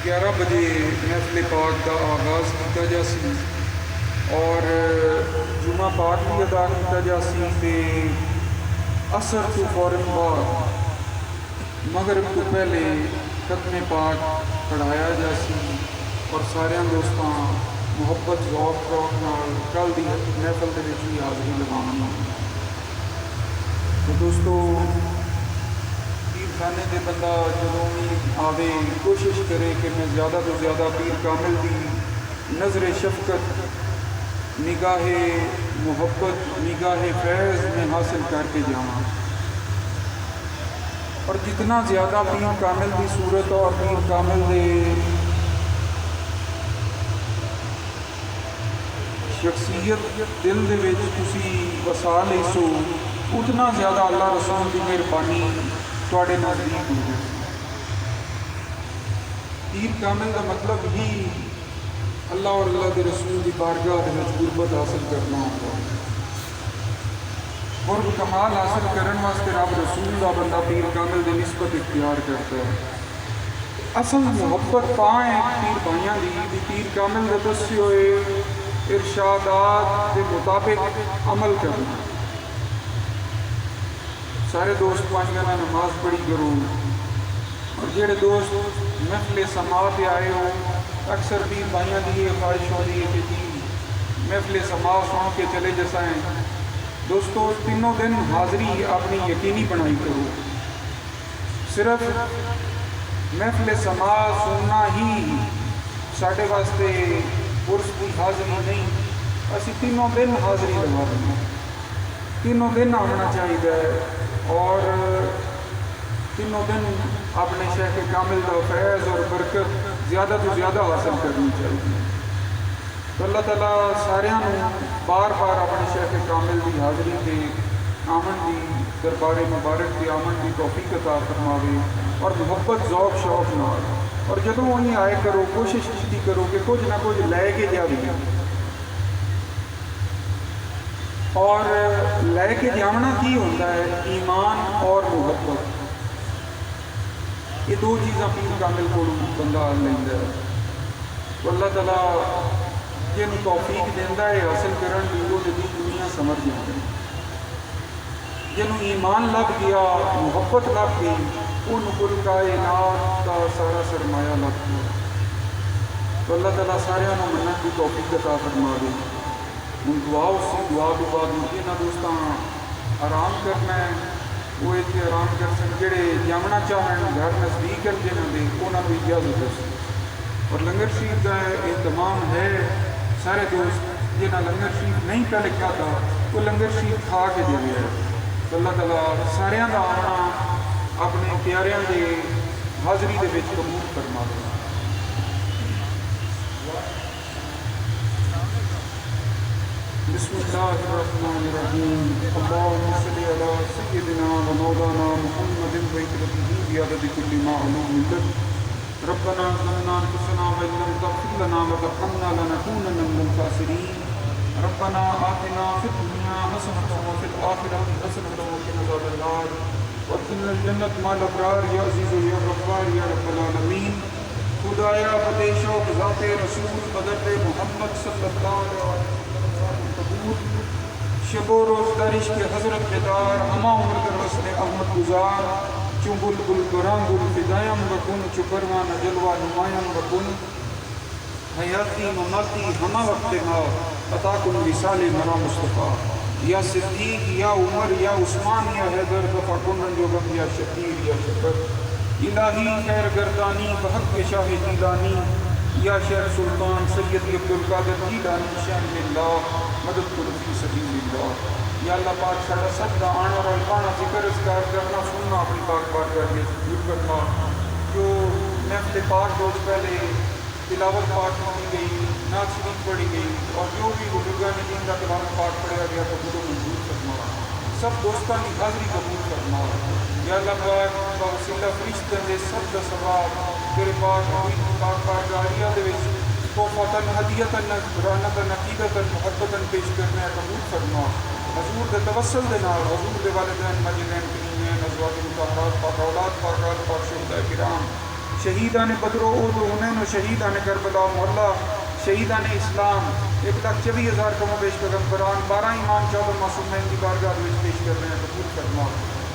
11 بجے محفل پاک کا آغاز کیا جاسی اور جمعہ پاک بھی ادا کیا جاسی تے عصر تو فوراً بعد مغرب تو پہلے ختم پاک پڑھایا جاسی اور سارے دوستاں محبت ذوق شوق نال کل دی محفل دے وچ بھی حاضری لگاؤں. تو دوستو پیر خانے دے بندہ جدوں بھی آوے کوشش کرے کہ میں زیادہ تو زیادہ پیر کامل دی نظر شفقت نگاہ محبت نگاہ فیض میں حاصل کر کے جاواں اور جتنا زیادہ پیر کامل دی صورت اور پیر کامل دے شخصیت دل دے وچ تسی وسا لئی سو اتنا زیادہ اللہ رسول کی مہربانی تواڈے نزدیک ہوگی. پیر کامل کا مطلب ہی اللہ اور اللہ کے رسول کی بارگاہ دے وچ قربت حاصل کرنا ہوتا ہے. قرب کمال حاصل کرنے واسطے رب رسول کا بندہ پیر کامل دی نسبت اختیار کرتا ہے. اصل محبت پائیں پیر بھائیاں دی پیر کامل دے دسے ہوئے ارشادات کے مطابق عمل کرنا. سارے دوست پانچ گھنٹہ نماز پڑھی کرو اور جڑے دوست محفل سماع پہ آئے ہو اکثر پیر بھائیاں دی یہ خواہش ہو رہی ہے کہ جی محفل سماع سن کے چلے جسائیں. دوستو تینوں دن حاضری اپنی یقینی بنائی کرو. صرف محفل سماع سننا ہی ساڈے واسطے عرس کی حاضری نہیں. اسی تینوں دن حاضری لگا دیں تینوں دن آنا چاہیے اور تینوں دن اپنے شیخ کامل کا فیض اور برکت زیادہ تو زیادہ حاصل کرنی چاہیے. تو اللہ تعالیٰ سارے بار بار اپنے شیخ کامل کی حاضری کے آمن کی دربار مبارک کے آمن کی توفیق عطا فرماوے اور محبت ذوق شوق نال اور جدوں وہیں آئے کرو کوشش کی کرو کہ کچھ نہ کچھ لے کے جاوے اور لے کے جانا کی ہوتا ہے ایمان اور محبت. یہ دو چیزاں پیر کامل کو بندہ لینا ہے. تو اللہ تعالیٰ جن توفیق دینا ہے حاصل کرن دی وہ جدید دنیا سمجھ جاتے ہیں. جنہوں ایمان لگ گیا محبت لگ گئی ان کل کائنات کا سارا سرمایہ لگ گیا. تو اللہ تعالیٰ سارے منت کی توفیق عطا فرما دے. ہوں دعا اسی دعا تو بعد یہاں دوستاں آرام کرنا ہے وہ اتنے آرام کر سن جڑے جامنا چاہن گھر نزدیک ہیں جنہوں نے انہوں نے اجازت ہو سکے. اور لنگر شریف کا اہتمام ہے سارے دوست جنہیں لنگر شریف نہیں پہ لکھا تھا وہ لنگر شریف کھا کے دے رہے ہیں. تو اللہ تعالیٰ سارے کا آنا اپنے پیاریاں کے حاضری دے وچ قبول فرما دے. بسم اللہ الرحمن الرحیم. اللہم صلی علی سیدنا و مولانا محمد وعلى بعدد کل معلوم لک. ربنا ظلمنا انفسنا وان لم تغفر لنا وترحمنا لنكونن من الخاسرین. ربنا آتنا فی الدنیا حسنۃ وفی الآخرۃ حسنۃ وقنا عذاب النار وادخلنا الجنۃ مع الابرار یا عزیز یا غفار یا رب العالمین. خدایا فتح شوق ذات رسول بدر محمد صلی اللہ علیہ وسلم شب و روز درش کے حضرت بیدار ہما عمر در وصل احمد گزار چون بلبل گران گل فدایم بکن چو پروان جلوہ نمایم بکن حیاتی مماتی ہما وقت ما عطا کن وصال مرا مصطفیٰ. یا صدیق یا عمر یا عثمان یا حیدر دفع کن رنجو غم یا شبیر یا شکر. الہی خیر گردانی بحق شاہ جیلانی یا شیخ سلطان سید عبدالقادر جیلانی شان اللہ مدد کرو فی سبیل اللہ. یا اللہ پاک ساڈا سب دا آنا اور الفانا ذکر اذکار کرنا سننا اپنی پاک بات کر کے ضرور کرنا. جو محفل پاک روز پہلے تلاوت پاک کی گئی نعت شریف پڑھی گئی اور جو بھی بزرگان دین کا تلاوت پاک پڑھا گیا تو وہ منظور فرما. سب دوستان کی حاضری قبول فرما. یا اللہ پاک باوسیلہ فرشتوں دے سب دا ثواب تیرے پاک پاک جاریہ دے وچ توفتاً ہدیتاً نذرانتاً عقیدتاً محبتاً پیش کرنے قبول فرما. حضور دے توسل دے نال حضور دے والدین ماجدین کریمین ازواج مطہرات پاک اولاد پاکات پاک شہداء کرام شہیدان بدر و احد و حنین و شہیدان کربلا و معلی شہیدان اسلام 1,24,000 کم و بیش پیغمبران 12 امام 14 معصومین کی بارگاہ وچ پیش کر رہے ہیں قبول فرما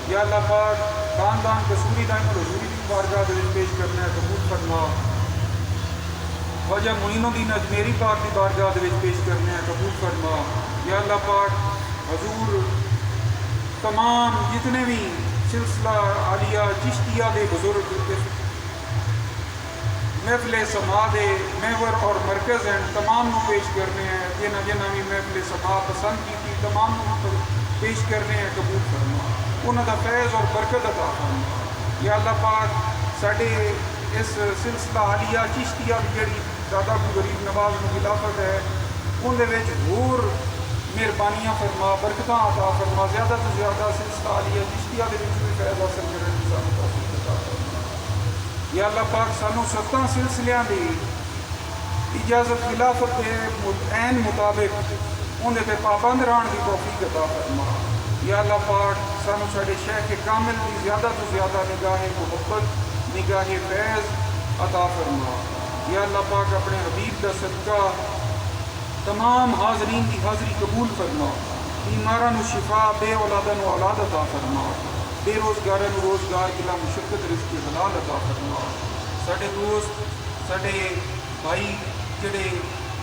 یا اللہ پاک خاندان قصوری دائم الحضوری کی بارگاہ وچ پیش کر رہے ہیں قبول فرما خواجہ معین الدین اجمیری پاک کی بارگاہ وچ پیش کر رہے ہیں قبول فرما یا اللہ پاک حضور تمام جتنے بھی سلسلہ عالیہ چشتیہ دے بزرگ محفل سما دے محور اور مرکز ہیں تمام نو پیش کرنے ہیں جنہ جنہ بھی محفل سما پسند کی تھی تمام نو پیش کرنے ہیں قبول فرما انہوں دا فیض اور برکت عطا فرما یا اللہ پاک ساڈے اس سلسلہ عالیہ چشتیہ جڑی دادا کو غریب نواز نو خلافت ہے ان دے وچ ہور مہربانیاں فرما برکتاں عطا فرما زیادہ تو زیادہ سلسلہ عالیہ چشتیہ دے وچ بھی فیض حاصل کرنے دی سانو توفیق عطا فرما یا اللہ پاک سانو 7 سلسلیاں دی اجازت خلافت کے عین مطابق ان تے پابند رہن دی توفیق عطا فرما یا اللہ پاک سانو ساڈے شیخ کامل دی زیادہ تو زیادہ نگاہ محبت نگاہ فیض عطا فرما یا اللہ پاک اپنے حبیب دا صدقہ تمام حاضرین کی حاضری قبول فرما بیماران شفا بے اولادن اولاد عطا فرما بے روزگارن روزگار کلا مشقت رزق حلال عطا فرما ساڈے دوست ساڈے بھائی جڑے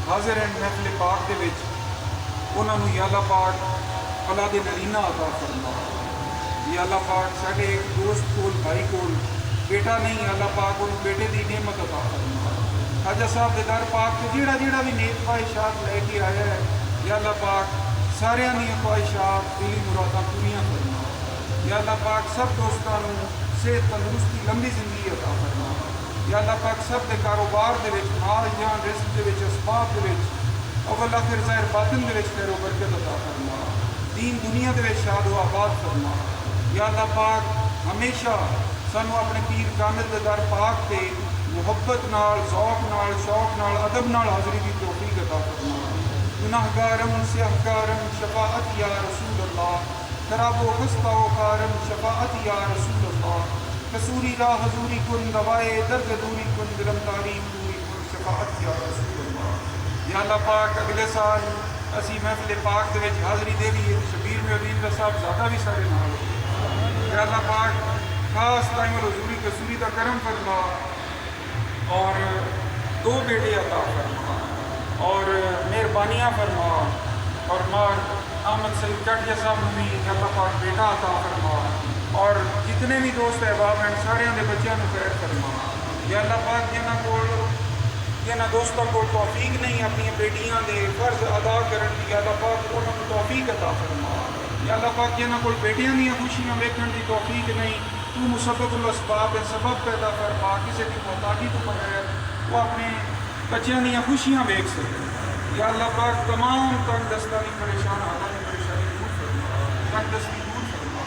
حاضر ہیں محفل پاک دے وچ انہاں نوں یا اللہ پاک اولاد نرینہ عطا فرما یا اللہ پاک ساڈے دوست کول بھائی کول بیٹا نہیں اللہ پاک انہوں بیٹے دی نعمت عطا فرما خواجہ صاحب دے در پاک کے جیڑا جیڑا بھی نیک خواہشات لے کے آیا ہے یا اللہ پاک سارے دیا خواہشات دلی مراداں پوریاں فرما یا اللہ پاک سب دوستانوں صحت تندرستی لمبی زندگی عطا فرما یا اللہ پاک سب دے کاروبار دے وچ مال جان رزق دے وچ اسباب دے وچ اول آخر ظاہر باطن دے وچ خیر و برکت عطا فرما دین دنیا دے وچ شاد و آباد فرما یا اللہ پاک ہمیشہ سانو اپنے پیر کامل دے در پاک تے محبت نال ذوق نال شوق نال ادب نال حاضری کی توفیق عطا فرما گناہگارم سیاہکارم شفاعت یا رسول اللہ خراب و خستہ و کارم شفاعت یا رسول اللہ قصوری را حضوری کن دوائے درد دوری کن دلم تاریخ دوری کن شفاعت یا رسول اللہ یا اللہ پاک اگلے سال اسی محفل پاک دے وچ حاضری دے لیے شبیر میں عظیم دا صاحب زیادہ بھی سارے نال ہو یا اللہ پاک خاص ٹائم حضوری قصوری دا کرم فرما اور 2 بیٹے عطا فرما اور مہربانیاں فرما اور مار احمد سعید کٹیا صاحب نے بھی اللہ پاک بیٹا عطا فرما اور جتنے بھی دوست احباب ہیں سارے دے بچیاں نوں خیر فرما یا اللہ پاک جنہاں دوستوں کو توفیق نہیں اپنی بیٹیاں دے فرض ادا کرن دی یا اللہ پاک انہاں نوں توفیق عطا فرما یا اللہ پاک جنہاں کول بیٹیاں دیاں خوشیاں ویکھن دی توفیق نہیں تو مسبب الاسباب سبب پیدا فرما کسی کی محتاجی تو بغیر وہ اپنے بچیاں دیاں خوشیاں ویکھ سکے یا اللہ پاک تمام تنگ دستانی پریشان حالات پریشانی دور فرما تنگ دستی دور فرما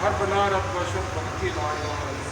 ہر بلا رب و شد بحق لا الہ الا